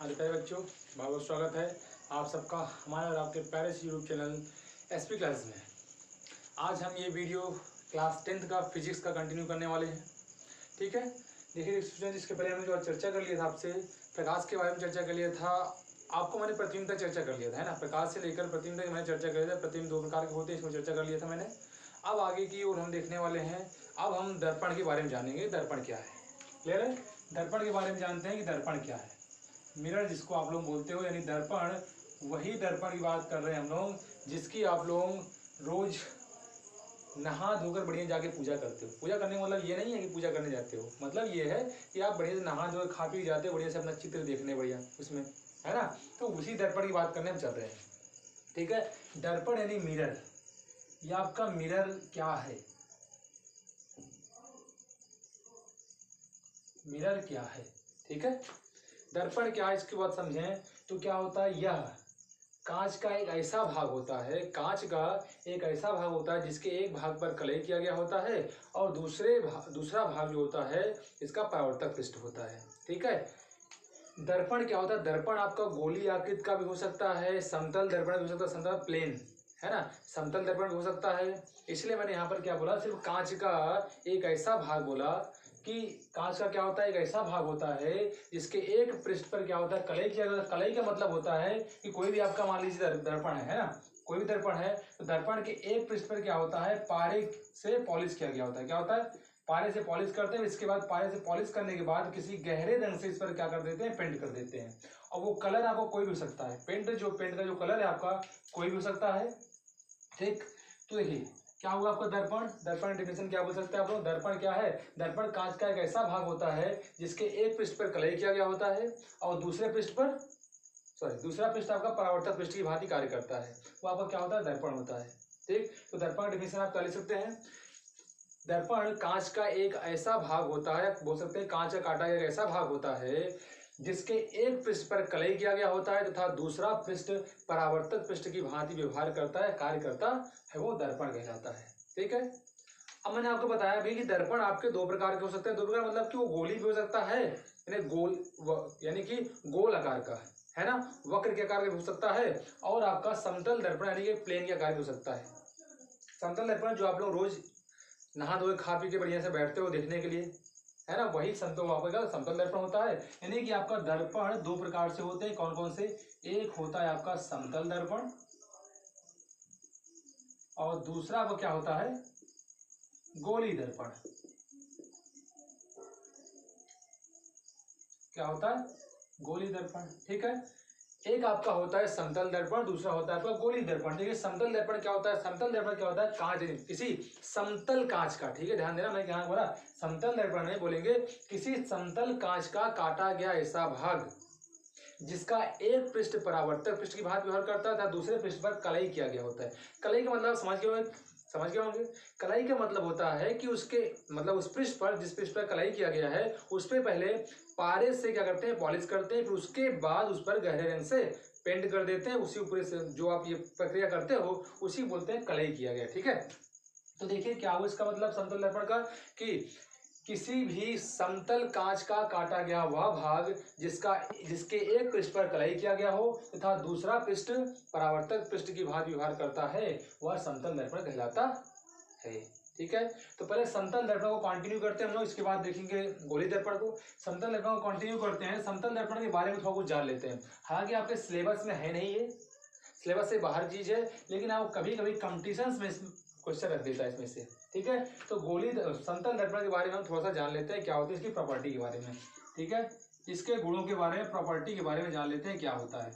Hello प्यारे बच्चों, बहुत बहुत स्वागत है आप सबका हमारे और आपके प्यारे से यूट्यूब चैनल एसपी क्लास में। आज हम ये वीडियो क्लास 10th का फिजिक्स का कंटिन्यू करने वाले हैं। ठीक है, देखिए स्टूडेंट, इसके पहले हमने जो चर्चा कर लिया था आपसे प्रकाश के बारे में चर्चा कर लिया था। आपको मैंने प्रतिबिंब तक चर्चा कर लिया था, है ना। प्रकाश से लेकर प्रतिबिंब तक मैंने चर्चा कर लिया था। प्रतिबिंब दो प्रकार के होते हैं, इसमें चर्चा कर लिया था मैंने। अब आगे की ओर हम देखने वाले हैं। अब हम दर्पण के बारे में जानेंगे, दर्पण क्या है। क्लियर है? दर्पण के बारे में जानते हैं कि दर्पण क्या है। मिरर जिसको आप लोग बोलते हो, यानी दर्पण, वही दर्पण की बात कर रहे हैं हम लोग जिसकी आप लोग रोज नहा धोकर बढ़िया जाके पूजा करते हो। पूजा करने का मतलब ये नहीं है कि पूजा करने जाते हो, मतलब ये है कि आप बढ़िया से नहा धो खा पी जाते हो, बढ़िया से अपना चित्र देखने बढ़िया उसमें, है ना। तो उसी दर्पण की बात करने हम चल रहे हैं। ठीक है, दर्पण यानी मिरर। ये आपका मिरर क्या है, मिरर क्या है। ठीक है, दर्पण क्या है इसकी बात समझें तो क्या होता है, यह कांच का एक ऐसा भाग होता है, कांच का एक ऐसा भाग होता है जिसके एक भाग पर कलई किया गया होता है और दूसरा भाग जो होता है इसका परावर्तक पृष्ठ होता है। ठीक है, दर्पण क्या होता है, दर्पण आपका गोली आकृति का भी हो सकता है, समतल दर्पण भी हो सकता है, समतल प्लेन, है ना, समतल दर्पण भी हो सकता है। इसलिए मैंने यहाँ पर क्या बोला, सिर्फ कांच का एक ऐसा भाग बोला कि कांच का क्या होता है, एक ऐसा भाग होता है जिसके एक पृष्ठ पर क्या होता है, कलई किया जाता है। कलई का मतलब होता है कि कोई भी आपका मान लीजिए दर्पण है ना, कोई भी दर्पण है तो दर्पण के एक पृष्ठ पर क्या होता है, पारे से पॉलिश किया गया होता है। क्या होता है, पारे से पॉलिश करते हैं। इसके बाद पारे से पॉलिश करने के बाद किसी गहरे रंग से इस पर क्या कर देते हैं, पेंट कर देते हैं। और वो कलर आपको कोई भी हो सकता है, पेंट का जो कलर है आपका कोई भी हो सकता है। ठीक, तो देखिए क्या होगा आपका दर्पण, दर्पण डेफिनेशन क्या बोल सकते हैं आप लोग। दर्पण क्या है, दर्पण कांच का एक ऐसा भाग होता है जिसके एक पृष्ठ पर कलई किया गया होता है और दूसरा पृष्ठ आपका परावर्तक पृष्ठ की भांति कार्य करता है, वो आपका क्या होता है, दर्पण होता है। ठीक, तो दर्पण डेफिनेशन आप क्या लिख सकते हैं, दर्पण कांच का एक ऐसा भाग होता है, बोल सकते हैं कांच का काटा एक ऐसा भाग होता है जिसके एक पृष्ठ पर कलई किया गया होता है तथा दूसरा पृष्ठ परावर्तक पृष्ठ की भांति व्यवहार करता है, कार्य करता है, वो दर्पण कहलाता है। ठीक है, अब मैंने आपको बताया भी कि दर्पण आपके दो प्रकार के हो सकते हैं। दो प्रकार मतलब कि वो गोली भी हो सकता है, यानी यानी कि गोल आकार का, है ना, वक्र के आकार का हो सकता है, और आपका समतल दर्पण यानी कि प्लेन के आकार भी हो सकता है। समतल दर्पण जो आप लोग रोज नहा धोए खा पी के बढ़िया से बैठते हो देखने के लिए, है ना, वही समतल दर्पण होता है। यानी कि आपका दर्पण दो प्रकार से होते हैं। कौन कौन से, एक होता है आपका समतल दर्पण और दूसरा वो क्या होता है, गोली दर्पण। क्या होता है, गोली दर्पण। ठीक है, एक आपका होता है समतल दर्पण, दूसरा होता है आपका गोली दर्पण। देखिए समतल दर्पण क्या होता है, समतल दर्पण क्या होता है, कांच, किसी समतल कांच का, ठीक है ध्यान देना, मैं क्या बोला, समतल दर्पण में बोलेंगे किसी समतल कांच का काटा गया ऐसा भाग जिसका एक पृष्ठ परावर्तक पृष्ठ की भांति व्यवहार करता है तथा दूसरे पृष्ठ पर कलई किया गया होता है। कलई का मतलब समझ गए होंगे। कलाई का मतलब होता है कि उसके मतलब उस पृष्ठ पर, जिस पृष्ठ पर कलाई किया गया है उस पर पहले पारे से क्या करते हैं, पॉलिश करते हैं, फिर उसके बाद उस पर गहरे रंग से पेंट कर देते हैं। उसी ऊपर से जो आप ये प्रक्रिया करते हो उसी बोलते हैं कलई किया गया। ठीक है, तो देखिए क्या हुआ इसका मतलब समतल दर्पण का, कि किसी भी समतल कांच का काटा गया वह भाग जिसके एक पृष्ठ पर कलई किया गया हो तथा दूसरा पृष्ठ परावर्तक पृष्ठ की भांति व्यवहार करता है, वह समतल दर्पण कहलाता है। ठीक है, तो पहले समतल दर्पण को कंटिन्यू करते हैं हम लोग, इसके बाद देखेंगे गोली दर्पण को। समतल दर्पण को कंटिन्यू करते हैं, समतल दर्पण के बारे में थोड़ा कुछ जान लेते हैं। हालांकि आपके सिलेबस में है नहीं, ये सिलेबस से बाहर चीज है, लेकिन आप कभी कभी कॉम्पिटिशन्स में क्वेश्चन रख देता है इसमें से। ठीक है, तो समतल दर्पण के बारे में हम थोड़ा सा जान लेते हैं, क्या होता है इसकी प्रॉपर्टी के बारे में। ठीक है, इसके गुणों के बारे में, प्रॉपर्टी के बारे में जान लेते हैं क्या होता है।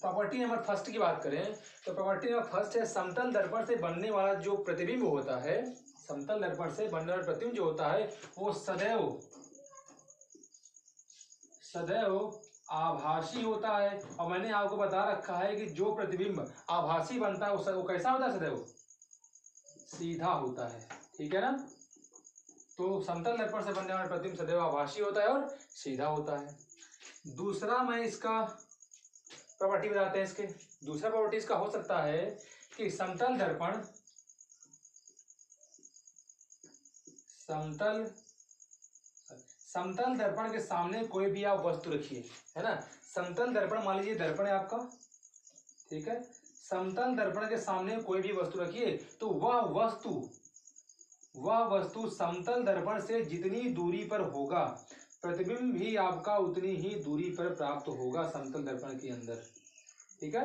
प्रॉपर्टी नंबर फर्स्ट की बात करें तो प्रॉपर्टी नंबर फर्स्ट है, समतल दर्पण से बनने वाला जो प्रतिबिंब होता है, समतल दर्पण से बनने वाला प्रतिबिंब जो होता है वो सदैव आभासी होता है। और मैंने आपको बता रखा है कि जो प्रतिबिंब आभासी बनता है वो कैसा होता है, सदैव सीधा होता है। ठीक है ना, तो समतल दर्पण से बनने वाला प्रतिबिंब सदैव आभासी होता है और सीधा होता है। दूसरा मैं इसका प्रॉपर्टी बताते हैं इसके, दूसरा प्रॉपर्टी इसका हो सकता है कि समतल दर्पण समतल दर्पण के सामने कोई भी आप वस्तु रखिए, है ना। समतल दर्पण, मान लीजिए दर्पण है आपका, ठीक है। समतल दर्पण के सामने कोई भी वस्तु रखिए तो वह वस्तु समतल दर्पण से जितनी दूरी पर होगा, प्रतिबिंब भी आपका उतनी ही दूरी पर प्राप्त होगा समतल दर्पण के अंदर, ठीक है।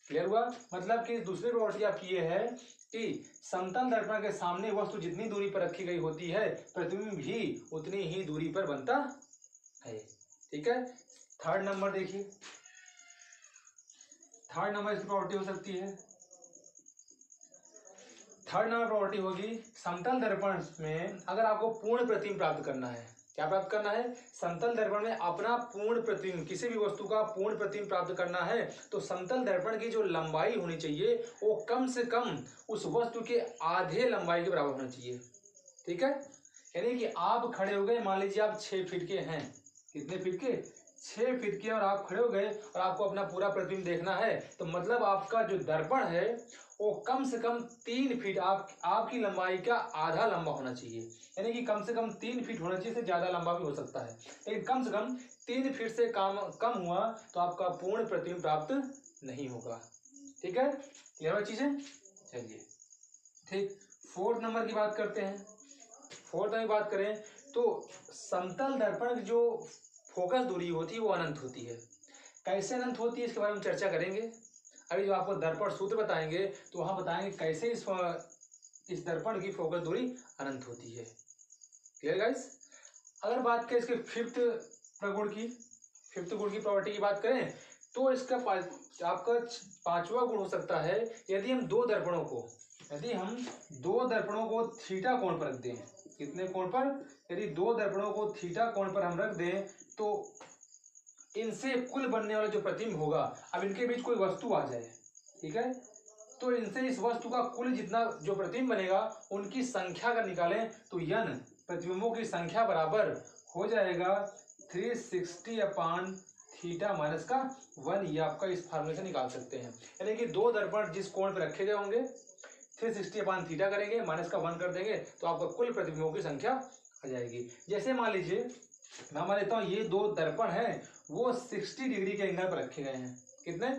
क्लियर हुआ? मतलब कि दूसरी प्रॉपर्टी आपकी ये है कि समतल दर्पण के सामने वस्तु जितनी दूरी पर रखी गई होती है, प्रतिबिंब भी उतनी ही दूरी पर बनता है, ठीक है। थर्ड नंबर देखिए, थर्ड नंबर इसकी प्रॉपर्टी हो सकती है, थर्ड नंबर प्रॉपर्टी होगी समतल दर्पण में अगर आपको पूर्ण प्रतिबिंब प्राप्त करना है, क्या प्राप्त करना है? समतल दर्पण में अपना पूर्ण प्रतिबिंब, किसी भी वस्तु का पूर्ण प्रतिबिंब प्राप्त करना है तो समतल दर्पण की जो लंबाई होनी चाहिए वो कम से कम उस वस्तु के आधे लंबाई के बराबर होना चाहिए, ठीक है। यानी कि आप खड़े हो गए, मान लीजिए आप 6 फीट के हैं, कितने फीट के? 6 फीट के, और आप खड़े हो गए और आपको अपना पूरा प्रतिबिंब देखना है तो मतलब आपका जो दर्पण है वो कम से कम 3 फीट आपकी लंबाई का आधा लंबा होना चाहिए। यानी कि कम से कम 3 फीट होना चाहिए, इससे ज्यादा लंबा भी हो सकता है, लेकिन कम से कम 3 फीट से कम हुआ तो आपका पूर्ण प्रतिबिंब प्राप्त नहीं होगा, ठीक है। क्लियर है चीजें? चलिए ठीक, फोर्थ नंबर की बात करते हैं। फोर्थ नंबर की बात करें तो समतल दर्पण की जो फोकस दूरी होती है वो अनंत होती है। कैसे अनंत होती है इसके बारे में चर्चा करेंगे। अभी जो आपको दर्पण सूत्र बताएंगे तो वहां बताएंगे कैसे इस दर्पण की फोकस दूरी अनंत होती है। Clear guys? अगर बात करें इसके फिफ्थ गुण की प्रॉपर्टी की बात करें तो इसका आपका 5वां गुण हो सकता है यदि हम दो दर्पणों को थीटा कोण पर रख दें। कितने कोण पर? यदि दो दर्पणों को थीटा कोण पर हम रख दें तो इनसे कुल बनने वाला जो प्रतिबिंब होगा, अब इनके बीच कोई वस्तु आ जाए, ठीक है, तो इनसे इस वस्तु का कुल जितना जो प्रतिबिंब बनेगा उनकी संख्या अगर निकालें तो n प्रतिबिंबों की संख्या बराबर हो जाएगा 360 अपान थीटा माइनस का 1। ये आपका इस फार्मूले से निकाल सकते हैं। यानी कि दो दर्पण जिस कोण पर रखे गए होंगे 360 अपान थीटा करेंगे, माइनस का 1 कर देंगे तो आपका कुल प्रतिबिंबों की संख्या आ जाएगी। जैसे मान लीजिए मैं मान लेता हूँ ये दो दर्पण हैं वो 60 डिग्री के एंगल पर रखे गए हैं, कितने?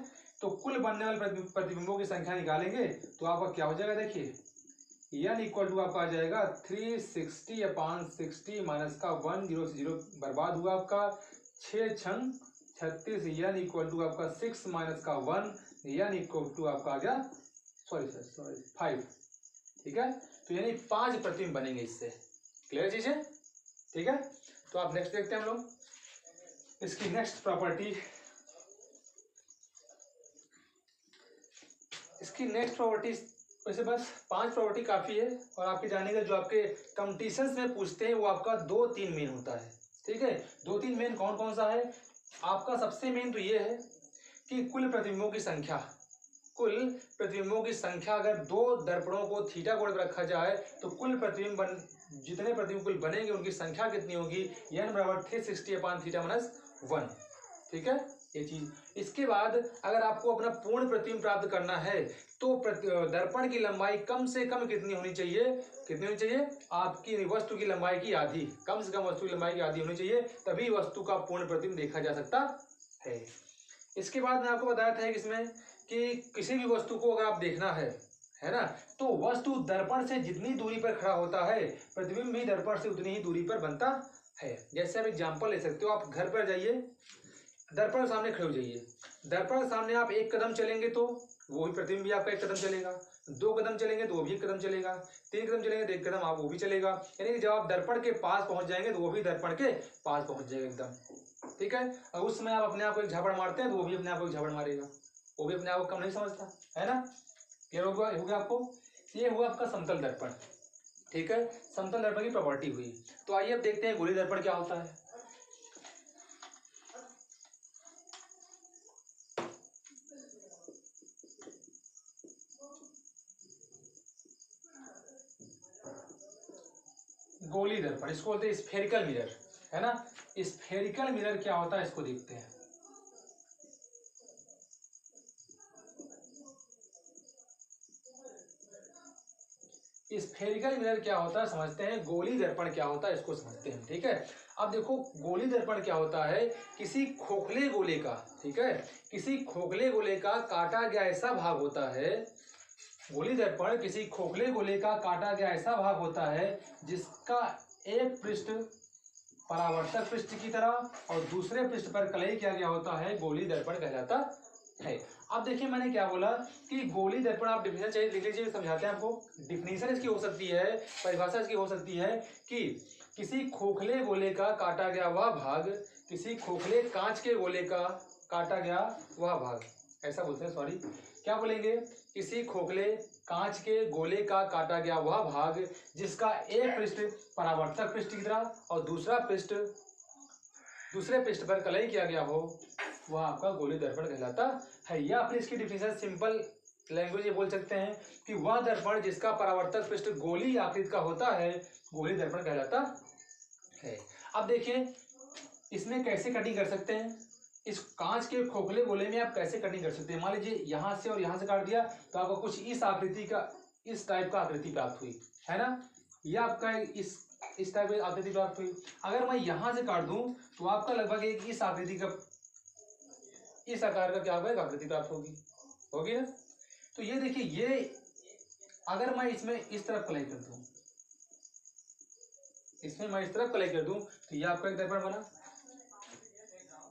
तो कुल बनने वाले प्रतिबिंबों की संख्या निकालेंगे तो आपका क्या हो जाएगा, देखिए n इक्वल टू आपका आ जाएगा 360 अपान 60 माइनस का 1, 0 से 0 बर्बाद हुआ आपका, 6 छंग 36, n इक्वल टू आपका 6 माइनस का 1, n इक्वल टू आपका आ गया सॉरी 5, ठीक है। तो यानी 5 प्रतिबिंब बनेंगे इससे। क्लियर चीजें? ठीक है, तो आप नेक्स्ट देखते हैं हम लोग इसकी नेक्स्ट प्रॉपर्टी। इसकी नेक्स्ट प्रॉपर्टी वैसे बस 5 प्रॉपर्टी काफी है, और आपके जाने का जो आपके कंपटीशंस में पूछते हैं वो आपका 2-3 मेन होता है, ठीक है। 2-3 मेन कौन कौन सा है आपका? सबसे मेन तो ये है कि कुल प्रतिबिंबों की संख्या अगर दो दर्पणों को थीटा कोण पर रखा जाए तो कुल प्रतिबिंब जितने प्रतिबिंब कुल बनेंगे उनकी संख्या कितनी होगी? n बराबर 360 अपान थीटा माइनस 1, ठीक है, ये चीज। इसके बाद अगर आपको अपना पूर्ण प्रतिबिंब प्राप्त करना है तो दर्पण की लंबाई कम से कम कितनी होनी चाहिए? आपकी वस्तु की लंबाई की आधी, कम से कम वस्तु की लंबाई की आधी होनी चाहिए, तभी वस्तु का पूर्ण प्रतिबिंब देखा जा सकता है। इसके बाद मैं आपको बताया था इसमें कि किसी भी वस्तु को अगर आप देखना है ना, तो वस्तु दर्पण से जितनी दूरी पर खड़ा होता है प्रतिबिंब भी दर्पण से उतनी ही दूरी पर बनता है। जैसे आप एग्जांपल ले सकते हो, आप घर पर जाइए, दर्पण के सामने खड़े हो जाइए, दर्पण के सामने आप 1 कदम चलेंगे तो वो भी प्रतिबिंब भी आपका 1 कदम चलेगा, 2 कदम चलेंगे तो वो भी 1 कदम चलेगा, 3 कदम चलेंगे तो 1 कदम आप वो भी चलेगा। यानी कि जब आप दर्पण के पास पहुंच जाएंगे तो वो भी दर्पण के पास पहुंच जाएगा एकदम, ठीक है। और उस समय आप अपने आप को एक झापड़ मारते हैं तो वो भी अपने आप को एक झापड़ मारेगा, वो भी अपने आप को कम नहीं समझता, है ना। क्लियर हो गया आपको? ये हुआ आपका समतल दर्पण, ठीक है, समतल दर्पण की प्रॉपर्टी हुई। तो आइए अब देखते हैं गोलीय दर्पण क्या होता है। गोलीय दर्पण, इसको बोलते हैं स्फेरिकल मिरर, है ना। स्फेरिकल मिरर क्या होता है इसको देखते हैं। स्फेरिकल मिरर क्या होता है समझते हैं, गोली दर्पण क्या होता है इसको समझते हैं। ठीक है, अब देखो गोली दर्पण क्या होता है, किसी खोखले गोले का, ठीक है, किसी खोखले गोले का काटा गया ऐसा भाग होता है, गोली दर्पण किसी खोखले गोले का काटा गया ऐसा भाग होता है जिसका एक पृष्ठ परावर्तक पृष्ठ की तरह और दूसरे पृष्ठ पर कलई किया गया होता है, गोली दर्पण कहलाता है। अब देखिए मैंने क्या बोला कि गोली दर्पण, आप डिफिनेशन चाहिए लिख लीजिए, समझाते हैं आपको। डिफिनेशन इसकी हो सकती है, परिभाषा इसकी हो सकती है कि किसी खोखले गोले का काटा गया वह भाग, किसी खोखले कांच के गोले का काटा गया वह भाग, ऐसा बोलते हैं, सॉरी क्या बोलेंगे, किसी खोखले कांच के गोले का काटा गया वह भाग जिसका एक पृष्ठ परावर्तक पृष्ठ की तरह और दूसरे पृष्ठ पर कलई किया गया हो, वह आपका गोली दर्पण कहलाता है। या अपनी इसकी डिफिनेशन सिंपल लैंग्वेज बोल सकते हैं कि वह दर्पण जिसका परावर्तक पृष्ठ गोली आकृति का होता है, गोली दर्पण कहलाता है। अब देखिए इसमें कैसे कटिंग कर सकते हैं, इस कांच के खोखले गोले में आप कैसे कटिंग कर सकते हैं। मान लीजिए यहाँ से और यहाँ से काट दिया तो आपको कुछ इस आकृति का, इस टाइप का आकृति प्राप्त हुई है ना, यह आपका इस टाइप की आकृति प्राप्त हुई। अगर मैं यहाँ से काट दूं तो आपका लगभग एक इस आकृति का, इस आकार का क्या होगा, आकृति प्राप्त होगी ना। तो ये देखिए, ये अगर मैं इसमें इस तरफ कलई कर दूं, इसमें मैं इस तरफ कलई कर दूं तो ये आपका एक दर्पण बना।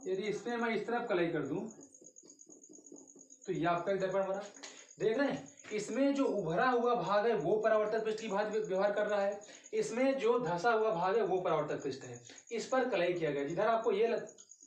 यदि इसमें मैं इस तरफ कलई कर दूं तो ये आपका एक दर्पण बना। देख रहे हैं, इसमें जो उभरा हुआ भाग है वो परावर्तक पृष्ठ की भांति व्यवहार कर रहा है, इसमें जो धंसा हुआ भाग है वो परावर्तक पृष्ठ है। इस पर कलई किया गया, जिधर आपको ये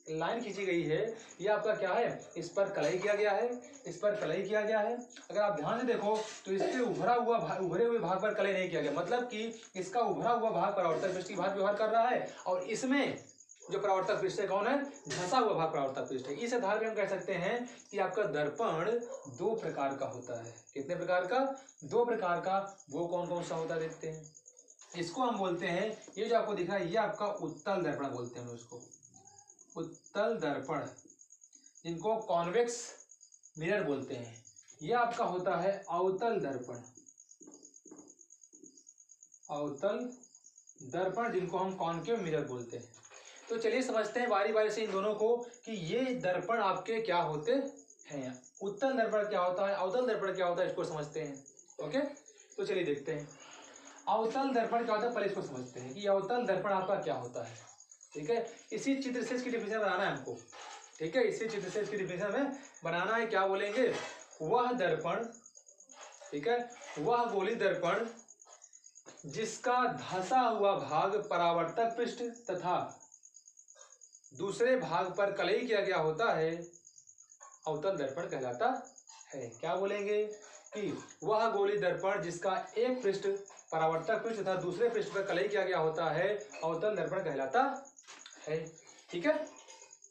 लाइन खींची गई है ये आपका क्या है, इस पर कलई किया गया है, इस पर कलई किया गया है। अगर आप ध्यान से देखो तो इसके उभरे हुए भाग पर कलई नहीं किया गया, मतलब कि इसका उभरा हुआ भाग परावर्तक पृष्ठ की भांति व्यवहार कर रहा है और इसमें जो परावर्तक पृष्ठ है कौन है, धंसा हुआ भाग परावर्तक पृष्ठ है। इस आधार पर हम कह सकते हैं कि आपका दर्पण दो प्रकार का होता है। कितने प्रकार का, दो प्रकार का। वो कौन कौन सा होता है देखते हैं। इसको हम बोलते हैं, ये जो आपको दिख रहा है ये आपका उत्तल दर्पण बोलते हैं, उसको उत्तल दर्पण, जिनको कॉन्वेक्स मिरर बोलते हैं। यह आपका होता है अवतल दर्पण, अवतल दर्पण जिनको हम कॉन्केव मिरर बोलते हैं। तो चलिए समझते हैं बारी बारी से इन दोनों को कि ये दर्पण आपके क्या होते हैं। उत्तल दर्पण क्या होता है, अवतल दर्पण क्या होता है, इसको समझते हैं। ओके, तो चलिए देखते हैं अवतल दर्पण क्या होता है। पहले इसको समझते हैं कि अवतल दर्पण आपका क्या होता है। ठीक है, इसी चित्र से इसकी डिफिनेशन बनाना है हमको। ठीक है, इसी चित्र से इसकी डिफिनेशन में बनाना है। क्या बोलेंगे, वह दर्पण, ठीक है, वह गोली दर्पण जिसका धंसा हुआ भाग परावर्तक पृष्ठ तथा दूसरे भाग पर कलई किया गया होता है, अवतल दर्पण कहलाता है। क्या बोलेंगे कि वह गोली दर्पण जिसका एक पृष्ठ परावर्तक पृष्ठ तथा दूसरे पृष्ठ पर कलई किया गया होता है, अवतल दर्पण कहलाता है। ठीक है,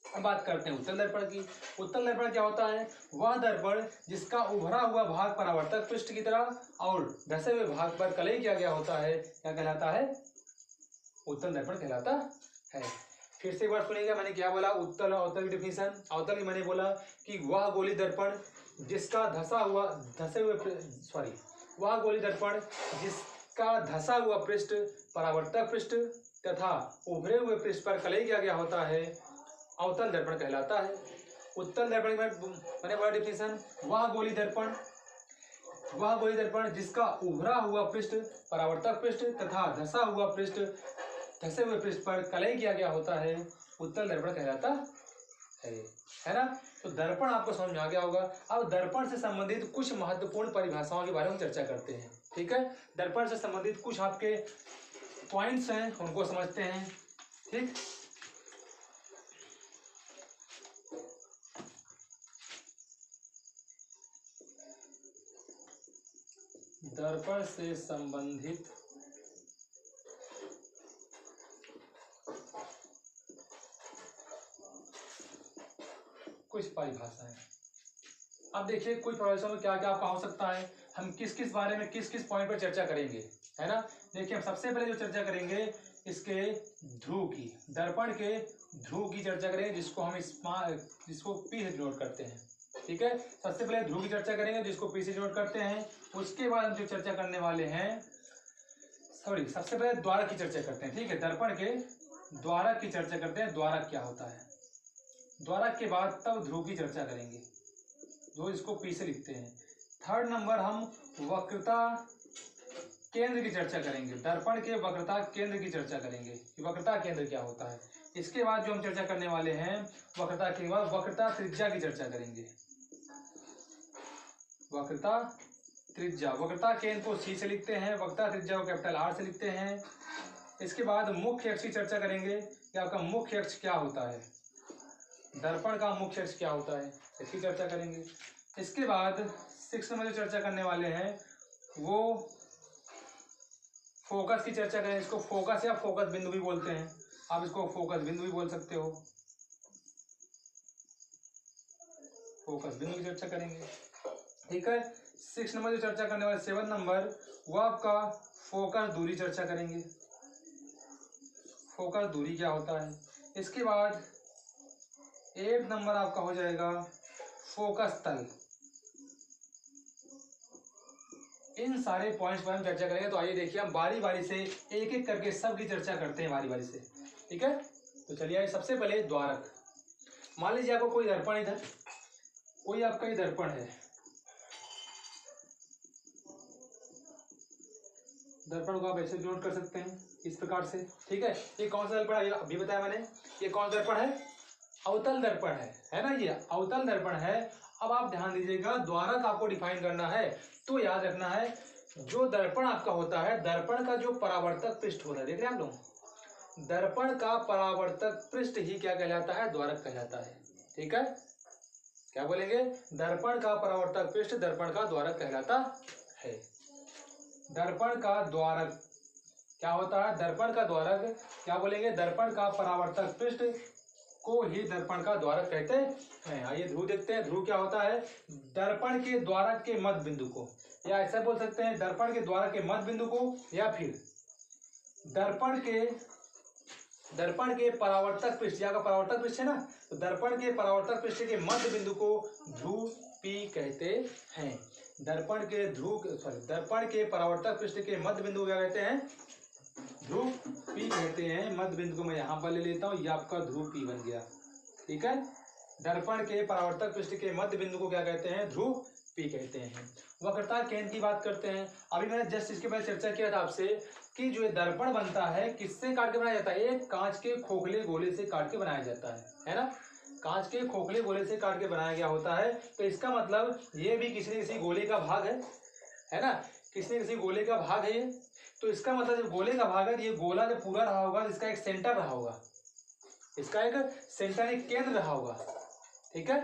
अब बात करते हैं उत्तल दर्पण की। उत्तल दर्पण क्या होता है, वह दर्पण जिसका उभरा हुआ भाग परावर्तक पृष्ठ की तरह और धंसे हुए भाग पर कलई किया गया होता है, क्या कहलाता है, उत्तल दर्पण कहलाता है। फिर से एक बार सुनिएगा, मैंने क्या बोला, उत्तल और अवतल की डिफिनेशन। अवतल की मैंने बोला कि वह गोली दर्पण जिसका वह गोली दर्पण जिसका धंसा हुआ पृष्ठ परावर्तक पृष्ठ तथा उभरे हुए पृष्ठ पर कलई किया गया होता है, अवतल दर्पण कहलाता है। उत्तल दर्पण मैंने बोला डिफिनेशन, वह गोली दर्पण जिसका उभरा हुआ पृष्ठ परावर्तक पृष्ठ तथा धंसा हुआ पृष्ठ धंसे हुए पृष्ठ पर कलई किया गया होता है, उत्तल दर्पण कहलाता है ना। तो दर्पण आपको समझ में आ गया होगा। अब दर्पण से संबंधित कुछ महत्वपूर्ण परिभाषाओं के बारे में चर्चा करते हैं। ठीक है, दर्पण से संबंधित कुछ आपके पॉइंट्स हैं, उनको समझते हैं। ठीक, दर्पण से संबंधित कुछ परिभाषाएं। अब देखिए कुछ परिभाषाओं में क्या क्या आपका हो सकता है, हम किस किस बारे में किस किस पॉइंट पर चर्चा करेंगे, है ना। देखिए हम सबसे पहले जो चर्चा करेंगे इसके ध्रुव की, दर्पण के ध्रुव की चर्चा करेंगे, जिसको पी से डिनोट करते हैं। ठीक है, सबसे पहले ध्रुव की चर्चा करेंगे जिसको पी से डिनोट करते हैं। उसके बाद हम जो चर्चा करने वाले हैं सॉरी, सबसे पहले द्वारक की चर्चा करते हैं, ठीक है। दर्पण के द्वारक की चर्चा करते हैं, द्वारक क्या होता है। द्वारक के बाद तब ध्रुव की चर्चा करेंगे, जो इसको पी से लिखते हैं। थर्ड नंबर हम वक्रता केंद्र की चर्चा करेंगे, दर्पण के वक्रता केंद्र की चर्चा करेंगे कि वक्रता केंद्र क्या होता है। इसके बाद जो हम चर्चा करने वाले हैं वक्रता के बाद वक्रता त्रिज्या की चर्चा करेंगे। वक्रता त्रिज्या, वक्रता केंद्र को सी से लिखते हैं, वक्रता त्रिज्या को कैपिटल आर से लिखते हैं। इसके बाद मुख्य अक्ष की चर्चा करेंगे कि आपका मुख्य अक्ष क्या होता है, दर्पण का मुख्य अक्ष क्या होता है, इसकी चर्चा करेंगे। इसके बाद 6 नंबर जो चर्चा करने वाले हैं वो फोकस की चर्चा करें। इसको फोकस या फोकस बिंदु भी बोलते हैं, आप इसको फोकस बिंदु भी बोल सकते हो। फोकस बिंदु की चर्चा करेंगे, ठीक है। 6 नंबर जो चर्चा करने वाले 7 नंबर वो आपका फोकस दूरी चर्चा करेंगे, फोकस दूरी क्या होता है। इसके बाद 8 नंबर आपका हो जाएगा फोकस तल। इन सारे पॉइंट्स पर हम चर्चा करेंगे। तो आइए देखिए हम बारी बारी से एक एक करके सब की चर्चा करते हैं बारी बारी से, ठीक है। तो चलिए आइए, सबसे पहले द्वारक। मान लीजिए आपको कोई दर्पण इधर, कोई आपका ये दर्पण है, दर्पण को आप ऐसे नोट कर सकते हैं इस प्रकार से, ठीक है। ये कौन सा दर्पण है अभी बताया मैंने, ये कौन सा दर्पण है, अवतल दर्पण है ना, ये अवतल दर्पण है। अब आप ध्यान दीजिएगा, द्वारक आपको डिफाइन करना है तो याद रखना है जो दर्पण आपका होता है, दर्पण का जो परावर्तक पृष्ठ होता है, देख रहे हैं आप लोग, दर्पण का परावर्तक पृष्ठ ही क्या कहलाता है, द्वारक कहलाता है, ठीक है। क्या बोलेंगे, दर्पण का परावर्तक पृष्ठ दर्पण का द्वारक कहलाता है। दर्पण का द्वारक क्या होता है, दर्पण का द्वारक क्या बोलेंगे, दर्पण का परावर्तक पृष्ठ को ही दर्पण का द्वारक कहते हैं। आइए ध्रुव देखते हैं, ध्रुव क्या होता है, दर्पण के द्वारक के मध्य बिंदु को, या ऐसा बोल सकते हैं दर्पण के द्वारक के मध्य बिंदु को, या फिर दर्पण के परावर्तक पृष्ठ, या का परावर्तक पृष्ठ है ना, तो दर्पण के परावर्तक पृष्ठ के मध्य बिंदु को ध्रुव पी कहते हैं। दर्पण के परावर्तक पृष्ठ के मध्य बिंदु क्या कहते हैं, ध्रुव पी कहते हैं। मध्य बिंदु को मैं यहां पर ले लेता हूं, ये आपका ध्रुव पी बन गया, ठीक है। दर्पण के परावर्तक पृष्ठ के मध्य बिंदु को क्या कहते हैं, ध्रुव पी कहते हैं। वक्रता केंद्र की बात करते हैं। अभी मैंने जस्ट इसके पहले चर्चा किया था आपसे कि जो दर्पण बनता है किससे काट के बनाया जाता है, एक कांच के खोखले गोले से काट के बनाया जाता है ना, कांच के खोखले गोले से काट के बनाया गया होता है। तो इसका मतलब ये भी किसी न किसी गोले का भाग है ना, किसी न किसी गोले का भाग है ये। तो इसका मतलब जब गोले का भाग है, ये गोला जब पूरा रहा होगा, इसका एक सेंटर रहा होगा, इसका एक सेंटर, एक केंद्र रहा होगा, ठीक है,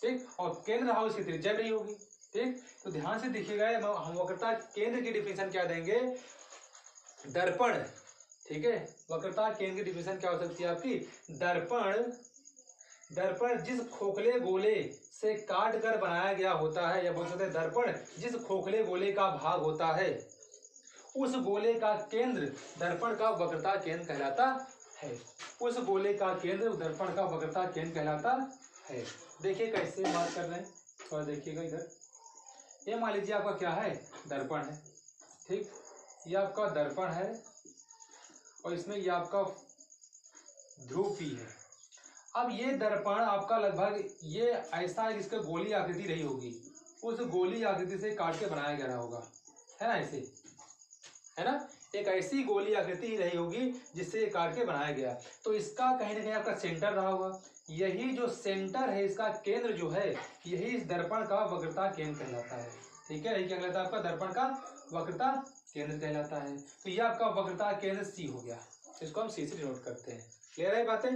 ठीक। और केंद्र रहा होगा, इसकी त्रिज्या भी होगी, ठीक। तो ध्यान से देखिएगा, हम वक्रता केंद्र की डिफिनेशन क्या देंगे, दर्पण, ठीक है। वक्रता केंद्र की डिफिनेशन क्या हो सकती है आपकी, दर्पण जिस खोखले गोले से काट कर बनाया गया होता है, या बोल सकते हैं दर्पण जिस खोखले गोले का भाग होता है, उस गोले का केंद्र दर्पण का वक्रता केंद्र कहलाता है। उस गोले का केंद्र दर्पण का वक्रता केंद्र कहलाता है। देखिए कैसे बात कर रहे हैं, थोड़ा देखिएगा इधर। ये मान लीजिए आपका क्या है, दर्पण है, ठीक। ये आपका दर्पण है और इसमें ये आपका ध्रुव पी है। अब ये दर्पण आपका लगभग ये ऐसा है जिसका गोली आकृति रही होगी, उस गोली आकृति से काट के बनाया गया होगा, है ना, ऐसे, है ना, एक ऐसी गोली आकृति ही रही होगी जिससे काट के बनाया गया। तो इसका कहीं ना कहीं आपका सेंटर रहा होगा, यही जो सेंटर है, इसका केंद्र जो है, यही इस दर्पण का वक्रता केंद्र कहलाता है, ठीक है। यही क्या कहलाता है, आपका दर्पण का वक्रता केंद्र कहलाता है। तो ये आपका वक्रता केंद्र सी हो गया, इसको हम सी से डिनोट करते हैं। क्लियर है बातें।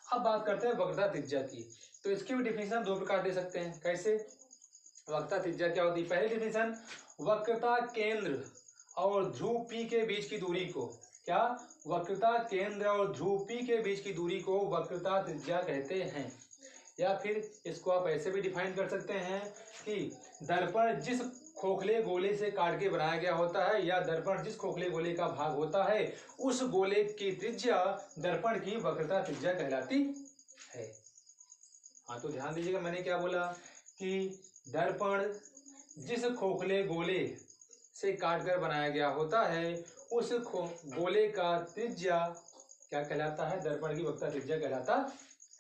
अब बात करते हैं वक्रता त्रिज्या की। तो इसकी भी डिफिनेशन दो प्रकार दे सकते हैं, कैसे, वक्रता त्रिज्या क्या होती है। पहली डिफिनेशन, वक्रता केंद्र और ध्रुव पी के बीच की दूरी को, क्या, वक्रता केंद्र और ध्रुव पी के बीच की दूरी को वक्रता त्रिज्या कहते हैं। या फिर इसको आप ऐसे भी डिफाइन कर सकते हैं कि दर्पण जिस खोखले गोले से काट के बनाया गया होता है, या दर्पण जिस खोखले गोले का भाग होता है, उस गोले की त्रिज्या दर्पण की वक्रता त्रिज्या कहलाती है। हाँ, तो ध्यान दीजिएगा, मैंने क्या बोला कि दर्पण जिस खोखले गोले से काट कर बनाया गया होता है, उस गोले का त्रिज्या क्या कहलाता है? दर्पण की वक्रता त्रिज्या कहलाता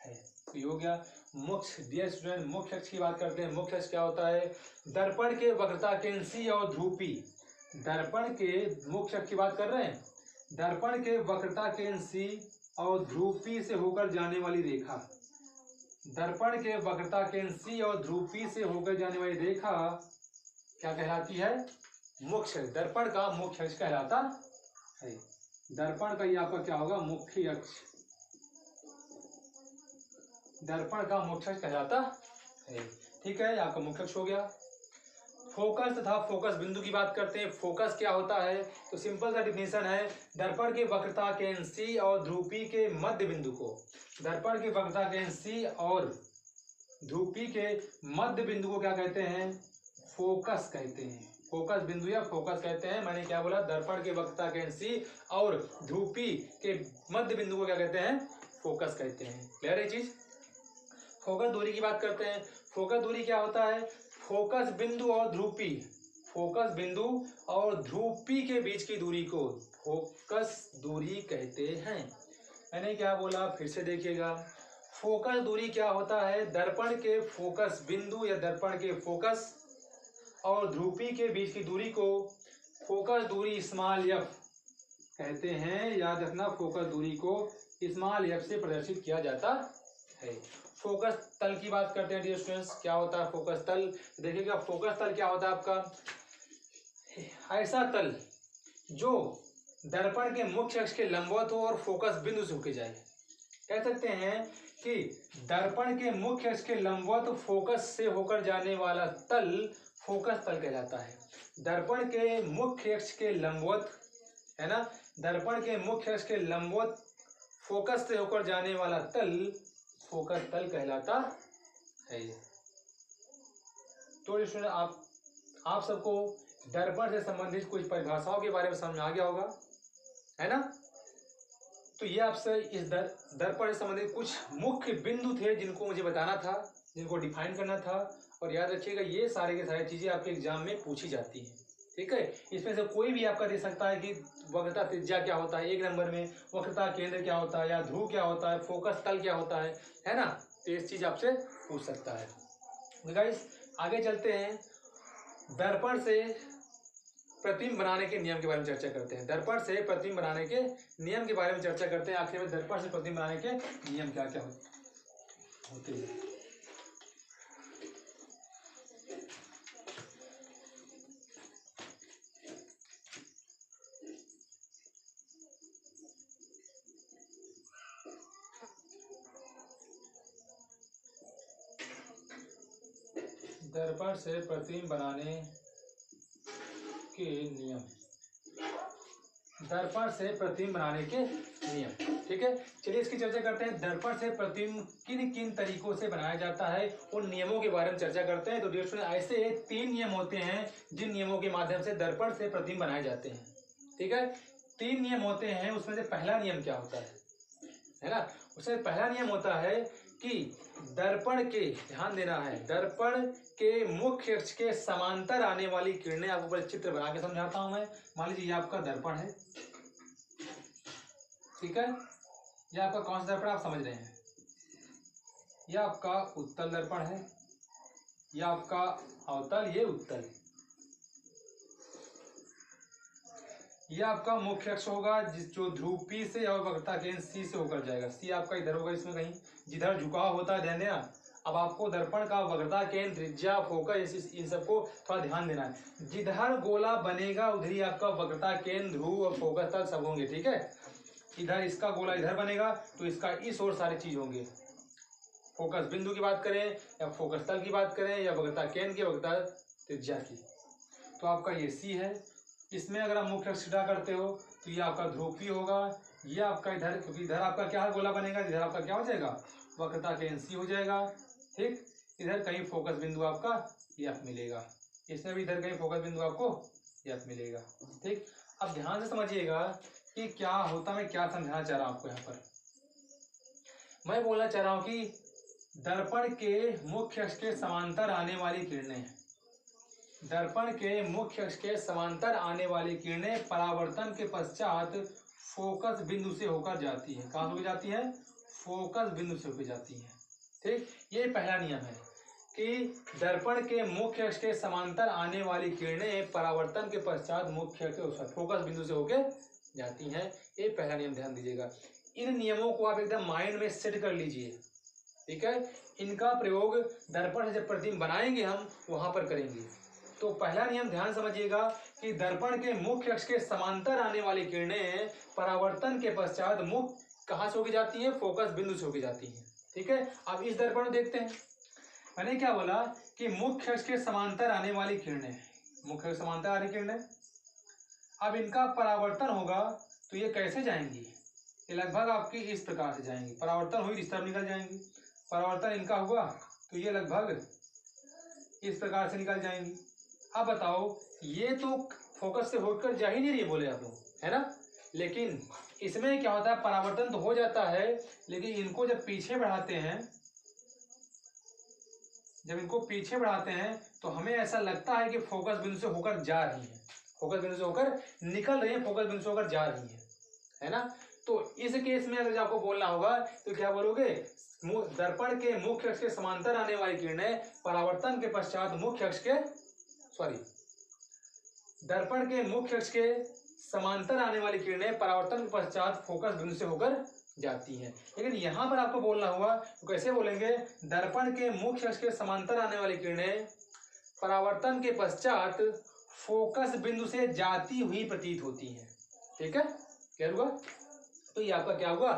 है। तो ये हो गया मुख्य। डियर स्टूडेंट, मुख्य अक्ष की बात करते हैं। मुख्य अक्ष क्या होता है? दर्पण के वक्रता केंद्र और ध्रुवी। दर्पण के मुख्य अक्ष की बात कर रहे हैं। दर्पण के वक्रता केंद्र और ध्रुवी से होकर जाने वाली रेखा। दर्पण के वक्रता केंद्र और ध्रुवी से होकर जाने वाली रेखा क्या कहलाती है? मुख्य। दर्पण का मुख्य अक्ष कहलाता है। दर्पण का ये आपका क्या होगा? मुख्य अक्ष। दर्पण का मुख्य अक्ष कहलाता है। ठीक है, आपका मुख्य अक्ष हो गया। फोकस तथा फोकस बिंदु की बात करते हैं। फोकस क्या होता है? तो सिंपल सा डिफिनेशन है, दर्पण के वक्रता केंद्र C और ध्रुवी के मध्य बिंदु को। दर्पण के वक्रता केंद्र C और ध्रुवी के मध्य बिंदु को क्या कहते हैं? फोकस कहते हैं। फोकस बिंदु या फोकस कहते हैं। मैंने क्या बोला? दर्पण के वक्रता केंद्र C और ध्रुवी के मध्य बिंदु को क्या कहते हैं? फोकस कहते हैं। क्लियर है चीज? फोकस दूरी की बात करते हैं। फोकस दूरी क्या होता है? फोकस बिंदु और ध्रुवी, फोकस बिंदु और ध्रुवी के बीच की दूरी को फोकस दूरी कहते हैं। मैंने क्या बोला? फिर से देखिएगा। फोकस दूरी क्या होता है? दर्पण के फोकस बिंदु या दर्पण के फोकस और ध्रुवी के बीच की दूरी को फोकस दूरी स्मॉल f कहते हैं। याद रखना, फोकस दूरी को स्मॉल f से प्रदर्शित किया जाता है। फोकस तल की बात करते हैं डियर स्टूडेंट्स। क्या होता है फोकस तल? देखिएगा, फोकस तल क्या होता है आपका? ऐसा तल जो दर्पण के मुख्य अक्ष के लंबवत हो और फोकस बिंदु से होके जाए। कह सकते हैं कि दर्पण के मुख्य अक्ष के लंबवत फोकस से होकर जाने वाला तल फोकस तल कहलाता है। दर्पण के मुख्य अक्ष के लंबवत, है ना, दर्पण के मुख्य अक्ष के लंबवत फोकस से होकर जाने वाला तल फोकस तल कहलाता है। तो स्टूडेंट, आप सबको दर्पण से संबंधित कुछ परिभाषाओं के बारे में समझ आ गया होगा, है ना? तो ये आपसे इस दर्पण से संबंधित कुछ मुख्य बिंदु थे जिनको मुझे बताना था, जिनको डिफाइन करना था। और याद रखिएगा, ये सारे के सारी चीजें आपके एग्जाम में पूछी जाती हैं। ठीक है, इसमें से कोई भी आपका दे सकता है कि वक्रता त्रिज्या क्या होता है, एक नंबर में वक्रता केंद्र क्या होता है, या ध्रुव क्या होता है, फोकस तल क्या होता है ना? तो इस चीज आपसे पूछ सकता है। तो गाइस, आगे चलते हैं। दर्पण से प्रतिबिंब बनाने के नियम के बारे में चर्चा करते हैं। दर्पण से प्रतिबिंब बनाने के नियम के बारे में चर्चा करते हैं। आखिर में दर्पण से प्रतिबिंब बनाने के नियम क्या क्या होते हैं। दर्पण से प्रतिबिंब बनाने के नियम। दर्पण से प्रतिबिंब बनाने के नियम। ठीक है, चलिए इसकी चर्चा करते हैं। दर्पण से प्रतिबिंब किन किन तरीकों से बनाया जाता है, उन नियमों के बारे में चर्चा करते हैं। तो डियर स्टूडेंट, ऐसे 3 नियम होते हैं जिन नियमों के माध्यम से दर्पण से प्रतिबिंब बनाए जाते हैं। ठीक है, 3 नियम होते हैं। उसमें से पहला नियम क्या होता है ना? उसमें पहला नियम होता है कि दर्पण के, ध्यान देना है, दर्पण के मुख्य अक्ष के समांतर आने वाली किरणें। आपको बड़े चित्र बना के समझाता हूं मैं। मान लीजिए ये आपका दर्पण है, ठीक है, ये आपका कौन सा दर्पण आप समझ रहे हैं? ये आपका उत्तल दर्पण है, ये आपका अवतल, ये उत्तल। ये आपका मुख्य अक्ष होगा जो ध्रुवी से और वक्रता केंद्र C से होकर जाएगा। C आपका इधर होगा, इसमें कहीं जिधर झुकाव होता है, ध्यान देना। अब आपको दर्पण का वक्रता केंद्र, त्रिज्या, फोकस, इन सबको थोड़ा ध्यान देना है। जिधर गोला बनेगा उधर ही आपका वक्रता केंद्र, ध्रुव और फोकस तल सब होंगे। ठीक है, इधर इसका गोला इधर बनेगा तो इसका इस और सारी चीज होंगे। फोकस बिंदु की बात करें या फोकस तल की बात करें या वक्रता केंद्र की, वक्रता त्रिज्या की, तो आपका ये C है। इसमें अगर आप मुख्य अक्ष करते हो तो ये आपका ध्रुवी होगा। ये आपका इधर, क्योंकि इधर आपका क्या गोला बनेगा, इधर आपका क्या हो जाएगा, वक्रता केंद्र C हो जाएगा। ठीक, इधर कहीं फोकस बिंदु आपका F मिलेगा। इसमें भी इधर कहीं फोकस बिंदु आपको F मिलेगा। ठीक, अब ध्यान से समझिएगा कि क्या होता, मैं क्या समझाना चाह रहा हूं आपको। यहाँ पर मैं बोलना चाह रहा हूं कि दर्पण के मुख्य अक्ष के समांतर आने वाली किरणें, दर्पण के मुख्य अक्ष के समांतर आने वाली किरणें परावर्तन के पश्चात फोकस बिंदु से होकर जाती है। कहाँ होकर जाती है? फोकस बिंदु से होकर जाती है। ठीक, ये पहला नियम है कि दर्पण के मुख्य अक्ष के समांतर आने वाली किरणें परावर्तन के पश्चात मुख्य फोकस बिंदु से होकर जाती हैं। ये पहला नियम, ध्यान दीजिएगा। इन नियमों को आप एकदम माइंड में सेट कर लीजिए, ठीक है। इनका प्रयोग दर्पण से जब प्रतिबिंब बनाएंगे हम वहां पर करेंगे। तो पहला नियम ध्यान समझिएगा कि दर्पण के मुख्य अक्ष के समांतर आने वाली किरणें परावर्तन के पश्चात मुख्य कहाँ से होकर जाती हैं? फोकस बिंदु से होकर जाती हैं, ठीक है। अब इस दर्पण को देखते हैं। मैंने क्या बोला कि मुख्य अक्ष के समांतर आने वाली किरणें, मुख्य अक्ष समांतर आने किरणें, अब इनका परावर्तन होगा तो ये कैसे जाएंगी? ये लगभग आपकी इस प्रकार से जाएंगी। परावर्तन हुई, इस तरफ निकल जाएंगी। परावर्तन इनका हुआ तो ये लगभग इस प्रकार से निकल जाएंगी। अब बताओ, ये तो फोकस से होकर जा ही नहीं रही है, बोले आप लोग, है ना। लेकिन इसमें क्या होता है? परावर्तन तो हो जाता है, लेकिन इनको जब पीछे बढ़ाते हैं, जब इनको पीछे बढ़ाते हैं तो हमें ऐसा लगता है कि फोकस बिंदु से होकर जा रही है, फोकस बिंदु से होकर निकल रही है, फोकस बिंदु से होकर जा रही है ना। तो इस केस में अगर आपको बोलना होगा तो क्या बोलोगे? दर्पण के मुख्य अक्ष के समांतर आने वाली किरणें परावर्तन के पश्चात मुख्य अक्ष के दर्पण के मुख्य अक्ष के समांतर आने वाली किरणें परावर्तन के पश्चात फोकस बिंदु से होकर जाती हैं। लेकिन यहां पर आपको बोलना होगा तो कैसे बोलेंगे? दर्पण के मुख्य अक्ष के समांतर आने वाली किरणें परावर्तन के पश्चात फोकस बिंदु से जाती हुई प्रतीत होती हैं, ठीक है। क्या हुआ? तो ये आपका क्या हुआ?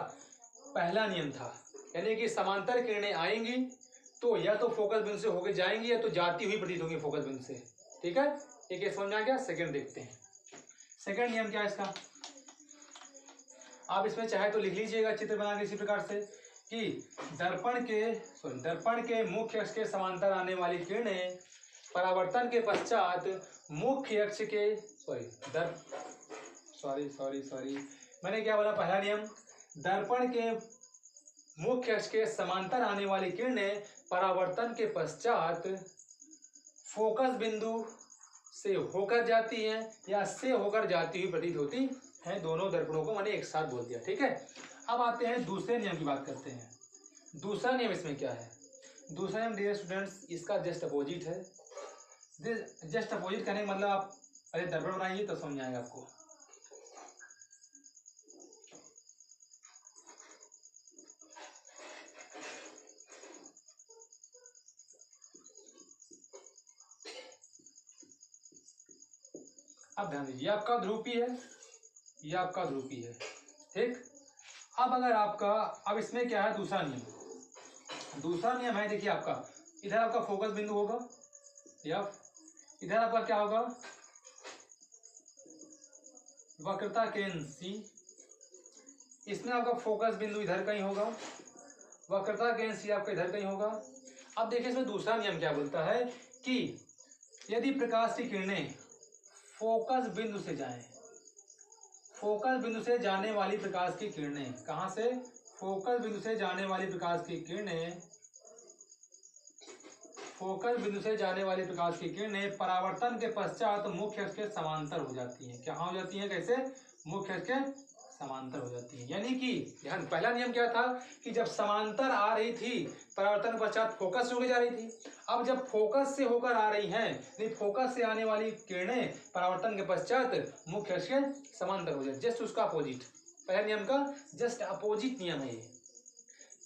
पहला नियम था, यानी कि समांतर किरणें आएंगी तो या तो फोकस बिंदु से होकर जाएंगी या तो जाती हुई प्रतीत होंगी फोकस बिंदु से, ठीक है। एक समझ में आ गया। सेकंड देखते हैं। सेकंड नियम क्या है इसका? आप इसमें चाहे तो लिख लीजिएगा चित्र बना के इसी प्रकार से कि दर्पण के मुख्य अक्ष के समांतर आने वाली किरणें परावर्तन के पश्चात मुख्य अक्ष के मैंने क्या बोला? पहला नियम, दर्पण के मुख्य अक्ष के समांतर आने वाली किरणें परावर्तन के पश्चात फोकस बिंदु से होकर जाती हैं या से होकर जाती हुई प्रतीत होती हैं। दोनों दर्पणों को मैंने एक साथ बोल दिया, ठीक है। अब आते हैं दूसरे नियम की बात करते हैं। दूसरा नियम इसमें क्या है? दूसरा नियम डियर स्टूडेंट्स इसका जस्ट अपोजिट है। जस्ट अपोजिट करने का मतलब आप पहले दर्पण बनाइए तो समझ आएगा आपको। अब ध्यान दीजिए, आपका ध्रुवी है, ये आपका ध्रुवी है, ठीक। अब अगर आपका, अब इसमें क्या है? दूसरा नियम, दूसरा नियम है, देखिए आपका इधर आपका फोकस बिंदु होगा या इधर आपका क्या होगा? वक्रता केंद्र सी, इसमें आपका फोकस बिंदु इधर कहीं होगा, वक्रता केंद्र सी आपका इधर कहीं होगा। अब देखिए इसमें दूसरा नियम क्या बोलता है कि यदि प्रकाश की किरणें फोकस बिंदु से जाएं, फोकस बिंदु से जाने वाली प्रकाश की किरणें, कहां से? फोकस बिंदु से जाने वाली प्रकाश की किरणें, फोकस बिंदु से जाने वाली प्रकाश की किरणें परावर्तन के पश्चात मुख्य अक्ष के समांतर हो जाती हैं। क्या हो जाती हैं? कैसे? मुख्य अक्ष के समांतर हो जाती है। यानी कि ध्यान, पहला नियम क्या था कि जब समांतर आ रही थी परावर्तन के पश्चात फोकस से होकर जा रही थी। अब जब फोकस से होकर आ रही हैं, नहीं फोकस से आने वाली किरणें परावर्तन के पश्चात मुख्य अक्ष के समांतर हो जाए, जस्ट उसका अपोजिट। पहले नियम का जस्ट अपोजिट नियम है ये।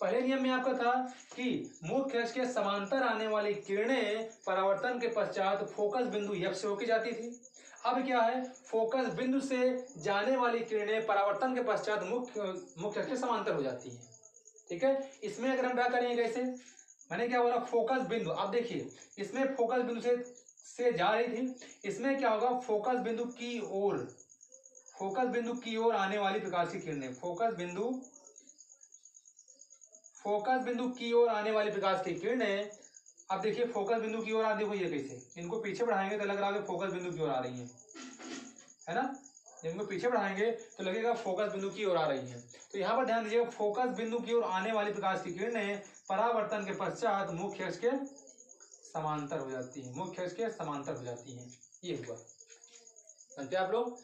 पहले नियम में आपका था कि मुख्य अक्ष के समांतर आने वाली किरणें परावर्तन के पश्चात फोकस बिंदु एफ से होकर जाती थी। अब क्या है? फोकस बिंदु से जाने वाली किरणें परावर्तन के पश्चात मुख्य अक्ष के समांतर हो जाती हैं, ठीक है। इसमें अगर हम क्या करेंगे, कैसे? मैंने क्या बोला? फोकस बिंदु। अब देखिए इसमें फोकस बिंदु से जा रही थी, इसमें क्या होगा? फोकस बिंदु की ओर आने वाली प्रकाश की किरणें, फोकस बिंदु की ओर आने वाली प्रकाश की किरणें। अब देखिए फोकस बिंदु की ओर आती हुई है, कैसे? इनको पीछे बढ़ाएंगे तो लग रहा है फोकस बिंदु की ओर आ रही है ना। इनको पीछे बढ़ाएंगे तो लगेगा फोकस बिंदु की ओर आ रही है। तो यहाँ पर ध्यान दीजिए, फोकस बिंदु की ओर आने वाली प्रकाश की किरणें परावर्तन के पश्चात मुख्य अक्ष के समांतर हो जाती है, मुख्य अक्ष के समांतर हो जाती हैं। ये हुआ, समझते आप लोग।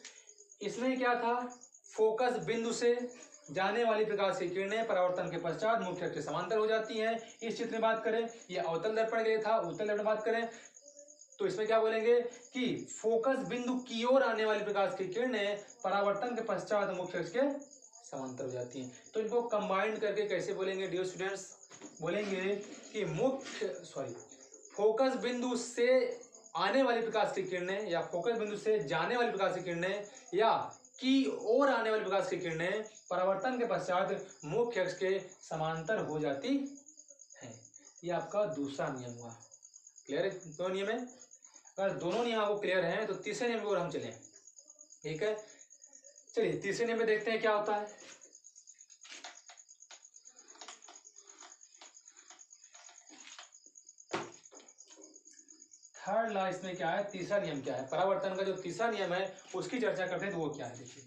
इसमें क्या था, फोकस बिंदु से जाने वाली प्रकाश की किरणें परावर्तन के पश्चात मुख्य अक्ष के समांतर हो जाती हैं। इस चित्र में बात करें, ये अवतल दर्पण के लिए था। उत्तल दर्पण बात करें तो इसमें क्या बोलेंगे कि फोकस बिंदु की ओर आने वाली प्रकाश की किरणें परावर्तन के पश्चात मुख्य अक्ष के समांतर हो जाती हैं। तो इनको कंबाइंड करके कैसे बोलेंगे डियर स्टूडेंट्स, बोलेंगे कि फोकस बिंदु से आने वाली प्रकाश की किरणें या फोकस बिंदु से जाने वाली प्रकाश की किरणें या की ओर आने वाली प्रकाश की किरणें परावर्तन के पश्चात मुख्य अक्ष के समांतर हो जाती हैं। ये आपका दूसरा नियम हुआ। क्लियर है दोनों नियम है? अगर दोनों नियम आपको क्लियर हैं तो तीसरे नियम की ओर हम चलें। ठीक है, चलिए तीसरे नियम में देखते हैं क्या होता है। थर्ड लॉ इसमें क्या है, तीसरा नियम क्या है, परावर्तन का जो तीसरा नियम है उसकी चर्चा करते हैं। तो वो क्या है, देखिए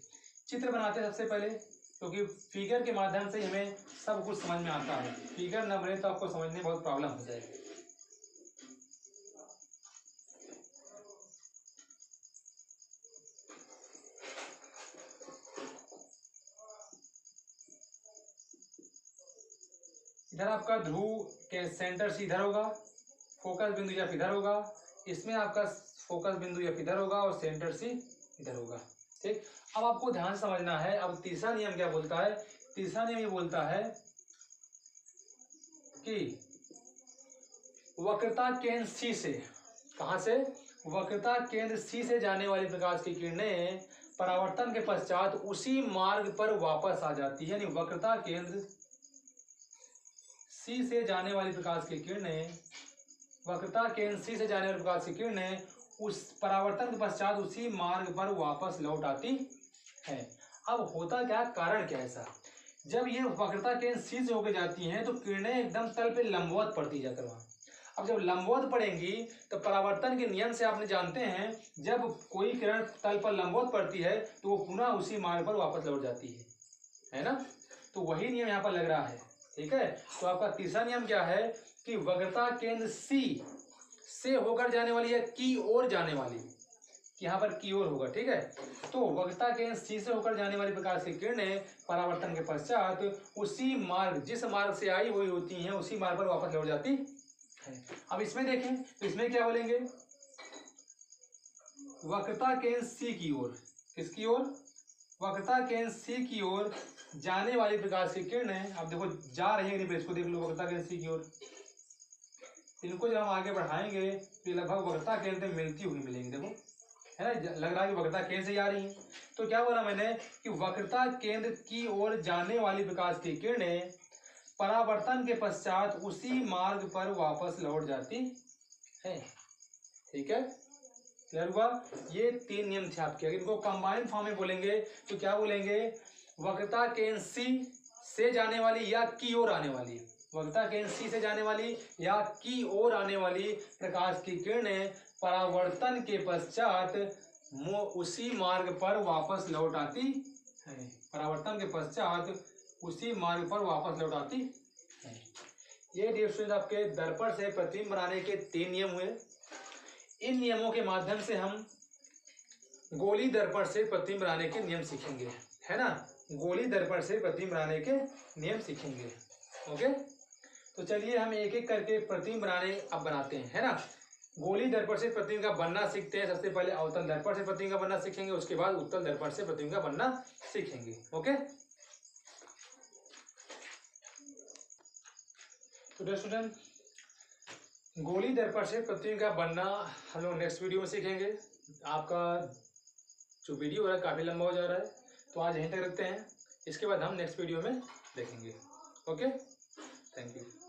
चित्र बनाते हैं सबसे पहले, क्योंकि फिगर के माध्यम से हमें सब कुछ समझ में आता है। फिगर न बने तो आपको समझने में बहुत प्रॉब्लम हो जाएगी। इधर आपका ध्रुव के सेंटर से इधर होगा, फोकस बिंदु या इधर होगा। इसमें आपका फोकस बिंदु या इधर होगा और सेंटर से इधर होगा। ठीक, अब आपको ध्यान समझना है। अब तीसरा नियम क्या बोलता है, तीसरा नियम ये बोलता है कि वक्रता केंद्र सी से, कहां से, वक्रता केंद्र सी से जाने वाली प्रकाश की किरणें परावर्तन के पश्चात उसी मार्ग पर वापस आ जाती है। यानी वक्रता केंद्र सी से जाने वाली प्रकाश की किरणें, वक्रता केंद्र सी से जाने वाली प्रकाश की किरणें उस परावर्तन के पश्चात उसी मार्ग पर वापस लौट आती है। अब होता क्या, कारण क्या है ऐसा, जब ये वक्रता केंद्र सी से होकर जाती हैं तो किरणें एकदम तल पे लंबवत पड़ती जाकर वहां। अब जब लंबवत पड़ेंगी तो परावर्तन के नियम से आपने जानते हैं, जब कोई किरण तल पर लंबवत पड़ती है तो वो पुनः उसी मार्ग पर वापस लौट जाती है ना। तो वही नियम यहाँ पर लग रहा है। ठीक है, तो आपका तीसरा नियम क्या है कि वक्रता केंद्र सी से होकर जाने वाली या की ओर जाने वाली, यहाँ पर की ओर होगा। ठीक है, तो वक्रता केंद्र सी से होकर जाने वाली प्रकाश की किरणें परावर्तन के पश्चात उसी मार्ग, जिस मार्ग से आई हुई होती हैं उसी मार्ग पर वापस लौट जाती है। अब इसमें देखें तो इसमें क्या बोलेंगे, वक्रता केंद्र सी की ओर, किसकी ओर, वक्रता केंद्र सी की ओर जाने वाली प्रकाश की किरणें, अब देखो जा रही है, इसको देख लो, वक्रता केंद्र सी की ओर। इनको जब हम आगे बढ़ाएंगे तो लगभग वक्रता केंद्र में मिलती हुई मिलेंगी। देखो है ना, लग रहा है कि वक्रता केंद्र से आ रही है। तो क्या बोला मैंने कि वक्रता केंद्र की ओर जाने वाली प्रकाश की किरणें परावर्तन के पश्चात उसी मार्ग पर वापस लौट जाती है। ठीक है, क्लियर हुआ। ये तीन नियम थे आपके। अगर इनको कंबाइंड फॉर्म में बोलेंगे तो क्या बोलेंगे, वक्रता केंद्र सी से जाने वाली या की ओर आने वाली, वक्रता केंद्र सी से जाने वाली या की ओर आने वाली प्रकाश की किरणें परावर्तन के पश्चात उसी मार्ग पर वापस लौट आती है। परावर्तन के पश्चात उसी मार्ग पर वापस लौट आती है। ये डियर स्टूडेंट आपके दर्पण से प्रतिबिंब बनाने के तीन नियम हुए। इन नियमों के माध्यम से हम गोली दर्पण से प्रतिबिंब बनाने के नियम सीखेंगे, है ना। गोली दर्पण से प्रतिबिंब बनाने के नियम सीखेंगे। ओके, तो चलिए हम एक एक करके प्रतिबिंब बनाने अब बनाते हैं, है ना। गोली दर्पण से प्रतिबिंब का बनना सीखते हैं। सबसे पहले अवतल दर्पण से प्रतिबिंब का बनना सीखेंगे, उसके बाद उत्तल दर्पण से प्रतिबिंब का बनना सीखेंगे। ओके, तो डियर स्टूडेंट, गोली दर्पण से प्रतिबिंब का बनना हम लोग नेक्स्ट वीडियो में सीखेंगे। आपका जो वीडियो है काफी लंबा हो जा रहा है, तो आज यहीं तक रखते हैं। इसके बाद हम नेक्स्ट वीडियो में देखेंगे। Okay, thank you.